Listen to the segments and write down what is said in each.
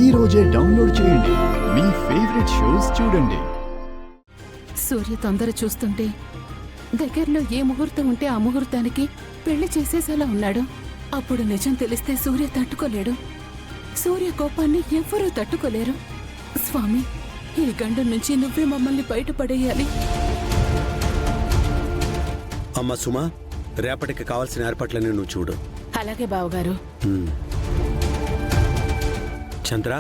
ఈ రోజే డౌన్లోడ్ చేయండి. మీ ఫేవరెట్ షోస్ చూడండి. సూర్య తొందర చూస్తుంటే దగ్గరలో ఏ ముహూర్తం ఉంటే ఆ ముహూర్తానికి పెళ్లి చేసేసేలా ఉన్నాడు. అప్పుడు నిజం తెలిస్తే సూర్య తట్టుకోలేడు. సూర్య కోపాన్ని ఎవ్వరూ తట్టుకోలేరు. స్వామి, ఈ గండం నుంచి నువ్వే మమ్మల్ని బయటపడేయాలి. అమ్మ సుమా, రేపటికి కావాల్సిన ఏర్పాట్లన్నీ నువ్వు చూడు. అలాగే బావగారు. చంద్ర,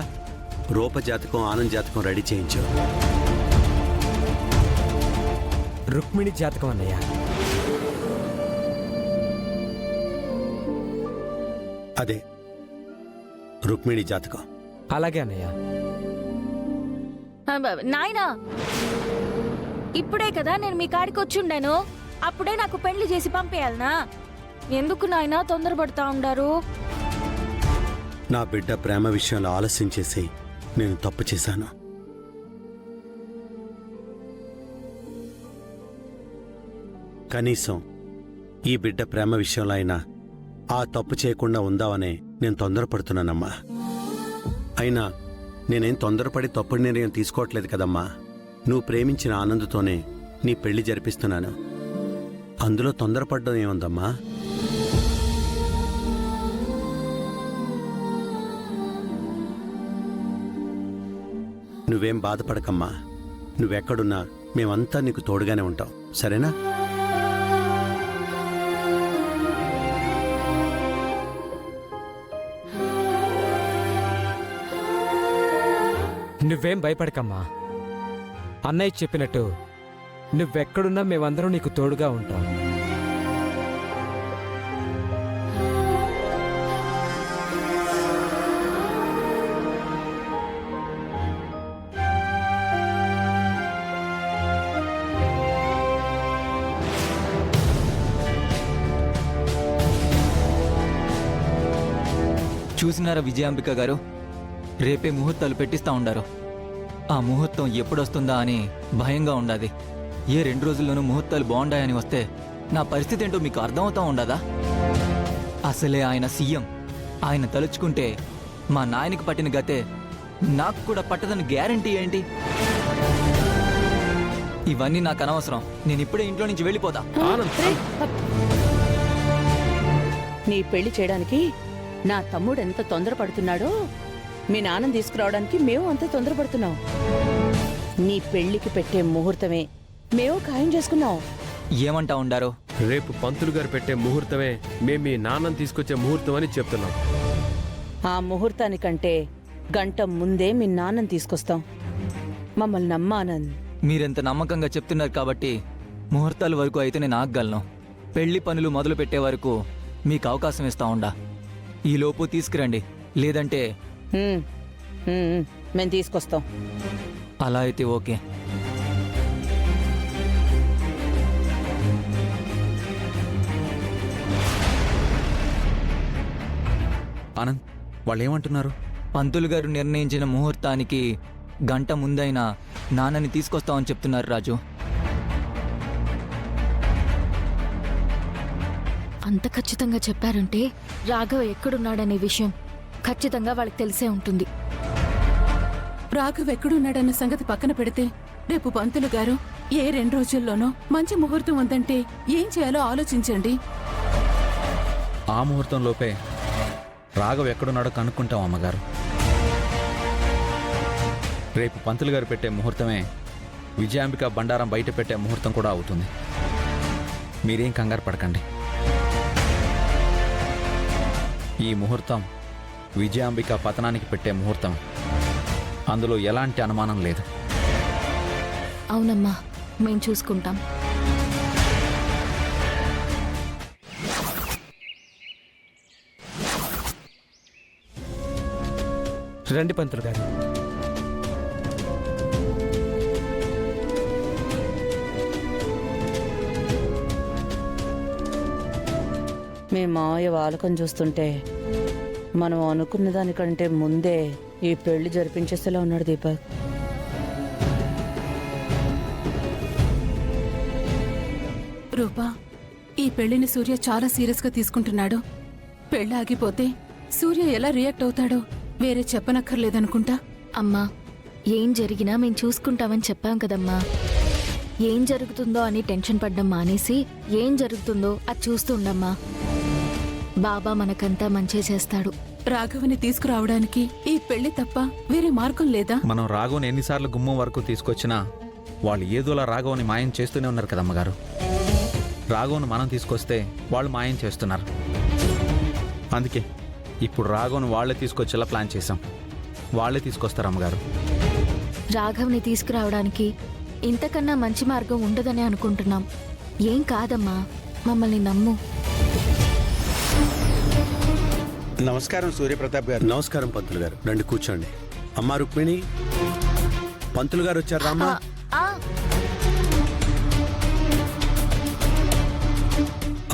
రూప జాతకం ఆనంద్ జాతకం రెడీ చేయించు. రుక్మిణి జాతకం అన్నయ్య. అదే రుక్మిణి జాతకం. అలాగే అన్నయ్య. నాయనా, ఇప్పుడే కదా నేను మీ కాడికి వచ్చుండాను. అప్పుడే నాకు పెళ్లి చేసి పంపేయాలనా? ఎందుకు నాయనా తొందరపడతా ఉండారు? నా బిడ్డ ప్రేమ విషయంలో ఆలస్యం చేసి నేను తప్పు చేశాను. కనీసం ఈ బిడ్డ ప్రేమ విషయంలో అయినా ఆ తప్పు చేయకుండా ఉందామనే నేను తొందరపడుతున్నానమ్మా. అయినా నేనేం తొందరపడి తప్పుడు నిర్ణయం తీసుకోవట్లేదు కదమ్మా. నువ్వు ప్రేమించిన ఆనందుతోనే నీ పెళ్లి జరిపిస్తున్నాను. అందులో తొందరపడడం ఏముందమ్మా? నువ్వేం బాధపడకమ్మా. నువ్వెక్కడున్నా మేమంతా నీకు తోడుగానే ఉంటాం, సరేనా? నువ్వేం భయపడకమ్మా. అన్నయ్య చెప్పినట్టు నువ్వెక్కడున్నా మేమందరం నీకు తోడుగా ఉంటాం. చూసినారా విజయాంబిక గారు, రేపే ముహూర్తాలు పెట్టిస్తా ఉండారు. ఆ ముహూర్తం ఎప్పుడొస్తుందా అని భయంగా ఉండాది. ఏ 2 రోజుల్లోనూ ముహూర్తాలు బాగుండాయని వస్తే నా పరిస్థితి ఏంటో మీకు అర్థమవుతా ఉండదా? అసలే ఆయన సీఎం. ఆయన తలుచుకుంటే మా నాయనకి పట్టిన గతే నాకు కూడా పట్టదని గ్యారంటీ ఏంటి? ఇవన్నీ నాకు అనవసరం. నేను ఇప్పుడే ఇంట్లో నుంచి వెళ్ళిపోతా. నీ పెళ్లి చేయడానికి నా తమ్ముడు ఎంత తొందరపడుతున్నాడో మీ నాన్న తీసుకురావడానికి మేము అంత తొందరపడుతున్నాం. నీ పెళ్లికి పెట్టే ముహూర్తమే మేము ఖాయం చేసుకున్నాం. ఏమంటా ఉండారు? రేపు పంతులు గారు పెట్టే ముహూర్తమే మేము మీ నాన్నని తీసుకొచ్చే ముహూర్తం అని చెప్తున్నాం. ఆ ముహూర్తానికంటే గంట ముందే మీ నాన్నని తీసుకొస్తాం. మమ్మల్ని నమ్మానంద్. మీరెంత నమ్మకంగా చెప్తున్నారు కాబట్టి ముహూర్తాల వరకు అయితే నేను ఆగగలను. పెళ్లి పనులు మొదలు పెట్టే వరకు మీకు అవకాశం ఇస్తా ఉండా. ఈలోపు తీసుకురండి, లేదంటే మేము తీసుకొస్తాం. అలా అయితే ఓకే. ఆనంద్, వాళ్ళు ఏమంటున్నారు? పంతులు గారు నిర్ణయించిన ముహూర్తానికి గంట ముందైనా నాన్నని తీసుకొస్తామని చెప్తున్నారు రాజు. అంత ఖచ్చితంగా చెప్పారంటే రాఘవ ఎక్కడున్నాడనే విషయం ఖచ్చితంగా వాళ్ళకి తెలిసే ఉంటుంది. రాఘవ్ ఎక్కడున్నాడన్న సంగతి పక్కన పెడితే రేపు పంతులు గారు ఏ 2 రోజుల్లోనో మంచి ముహూర్తం ఉందంటే ఏం చేయాలో ఆలోచించండి. ఆ ముహూర్తంలోపే రాఘవ్ ఎక్కడున్నాడో కనుక్కుంటాం అమ్మగారు. రేపు పంతులు గారు పెట్టే ముహూర్తమే విజయాంబిక బండారం బయట పెట్టే ముహూర్తం కూడా అవుతుంది. మీరేం కంగారు పడకండి. ఈ ముహూర్తం విజయాంబిక పతనానికి పెట్టే ముహూర్తం. అందులో ఎలాంటి అనుమానం లేదు. అవునమ్మా, మేం చూసుకుంటాం. రండి పంతులు గారు. మీ మావయ్య వాలకం చూస్తుంటే మనం అనుకున్న దానికంటే ముందే ఈ పెళ్లి జరిపించేసేలా ఉన్నాడు దీపక్. రూపా, ఈ పెళ్లిని సూర్య చాలా సీరియస్ గా తీసుకుంటున్నాడు. పెళ్లి ఆగిపోతే సూర్య ఎలా రియాక్ట్ అవుతాడో వేరే చెప్పనక్కర్లేదనుకుంటా. అమ్మా, ఏం జరిగినా మేం చూసుకుంటామని చెప్పాం కదమ్మా. ఏం జరుగుతుందో అని టెన్షన్ పడ్డం మానేసి ఏం జరుగుతుందో అది చూస్తూ ఉండమ్మా. బాబా మనకంతా మంచి చేస్తాడు. రాఘవని తీసుకురావడానికి ఈ పెళ్లి తప్ప వేరే మార్గం లేదా? మనం రాఘవని ఎన్నిసార్లు గుమ్మం వరకు తీసుకొచ్చినా వాళ్ళు ఏదోలా రాఘవని మాయం చేస్తూనే ఉన్నారు కదమ్మగారు. రాఘవను మనం తీసుకొస్తే వాళ్ళు మాయం చేస్తున్నారు. అందుకే ఇప్పుడు రాఘవను వాళ్ళే తీసుకొచ్చేలా ప్లాన్ చేశాం. వాళ్ళే తీసుకొస్తారు అమ్మగారు. రాఘవ్ని తీసుకురావడానికి ఇంతకన్నా మంచి మార్గం ఉండదని అనుకుంటున్నాం. ఏం కాదమ్మా, మమ్మల్ని నమ్ము. నమస్కారం సూర్యప్రతాప్ గారు. నమస్కారం పంతులు గారు, రండి కూర్చోండి. అమ్మా రుక్మిణి, పంతులు గారు వచ్చారు రామ్మా.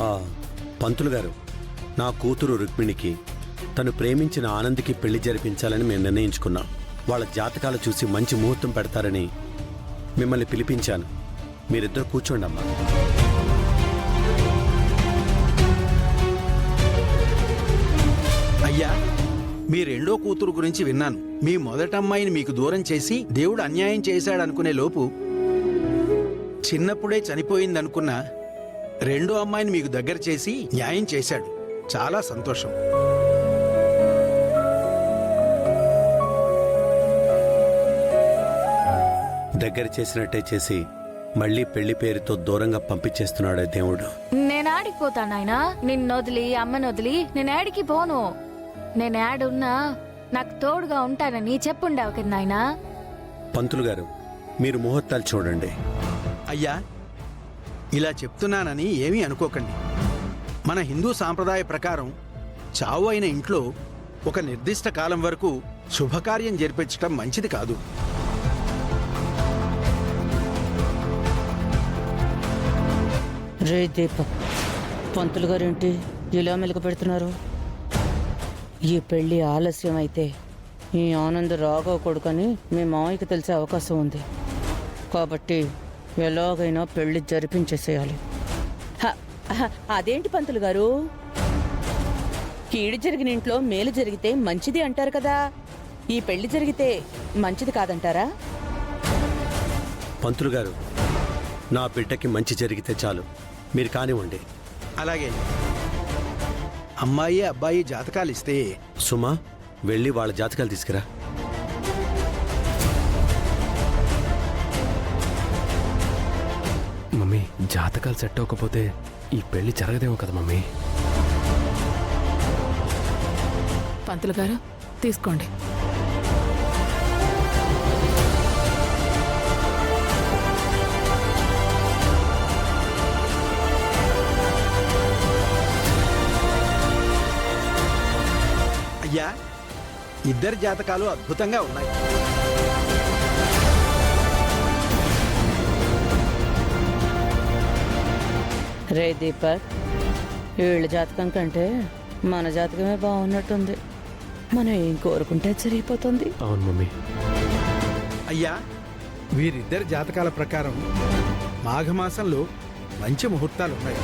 ఆ, పంతులు గారు, నా కూతురు రుక్మిణికి తను ప్రేమించిన ఆనంద్కి పెళ్లి జరిపించాలని మేము నిర్ణయించుకున్నాం. వాళ్ళ జాతకాలు చూసి మంచి ముహూర్తం పెడతారని మిమ్మల్ని పిలిపించాను. మీరిద్దరు కూర్చోండి అమ్మా. అయ్యా, మీ రెండో కూతురు గురించి విన్నాను. మీ మొదటమ్మాయిని మీకు దూరం చేసి దేవుడు అన్యాయం చేశాడనుకునే లోపు చిన్నప్పుడే చనిపోయిందనుకున్న రెండో అమ్మాయిని మీకు దగ్గర చేసి న్యాయం చేశాడు. చాలా సంతోషం. దగ్గర చేసినట్టే చేసి మళ్ళీ పెళ్లి పేరుతో దూరంగా పంపించేస్తున్నాడు దేవుడు. నేను ఆడిపోతాను నాయనా. నిన్నొదిలి అమ్మనొదిలి నేను ఆడికి పోను. నేను ఆడున్నా నాకు తోడుగా ఉంటానని చెప్పుండావు కదా నాయనా. పంతులు గారు, మీరు ముహూర్తాలు చూడండి. అయ్యా, ఇలా చెప్తున్నానని ఏమీ అనుకోకండి. మన హిందూ సాంప్రదాయ ప్రకారం చావు అయిన ఇంట్లో ఒక నిర్దిష్ట కాలం వరకు శుభకార్యం జరిపించటం మంచిది కాదు. రే దీపక్, పంతులు గారేంటి ఇలా మెలక పెడుతున్నారు? ఈ పెళ్లి ఆలస్యం అయితే ఈ ఆనంద్ రాఘవ కొడుకని మీ మావయ్యకి తెలిసే అవకాశం ఉంది. కాబట్టి ఎలాగైనా పెళ్లి జరిపించేసేయాలి. అదేంటి పంతులు గారు, కీడు జరిగిన ఇంట్లో మేలు జరిగితే మంచిది అంటారు కదా. ఈ పెళ్లి జరిగితే మంచిది కాదంటారా? పంతులు గారు, నా బిడ్డకి మంచి జరిగితే చాలు, మీరు కానివ్వండి. అలాగే అమ్మాయి అబ్బాయి జాతకాలు ఇస్తే సుమా, వెళ్ళి వాళ్ళ జాతకాలు తీసుకురా. మమ్మీ, జాతకాలు సెట్ అవ్వకపోతే ఈ పెళ్లి జరగదేమో కదా మమ్మీ. పంతులు గారు తీసుకోండి. అయ్యా, ఇద్దరి జాతకాలు అద్భుతంగా ఉన్నాయి. రే దీపక్, వీళ్ళ జాతకం కంటే మన జాతకమే బాగున్నట్టుంది. మనం ఏం కోరుకుంటే జరిగిపోతుంది. అవును మమ్మీ. అయ్యా, వీరిద్దరి జాతకాల ప్రకారం మాఘమాసంలో మంచి ముహూర్తాలు ఉన్నాయి.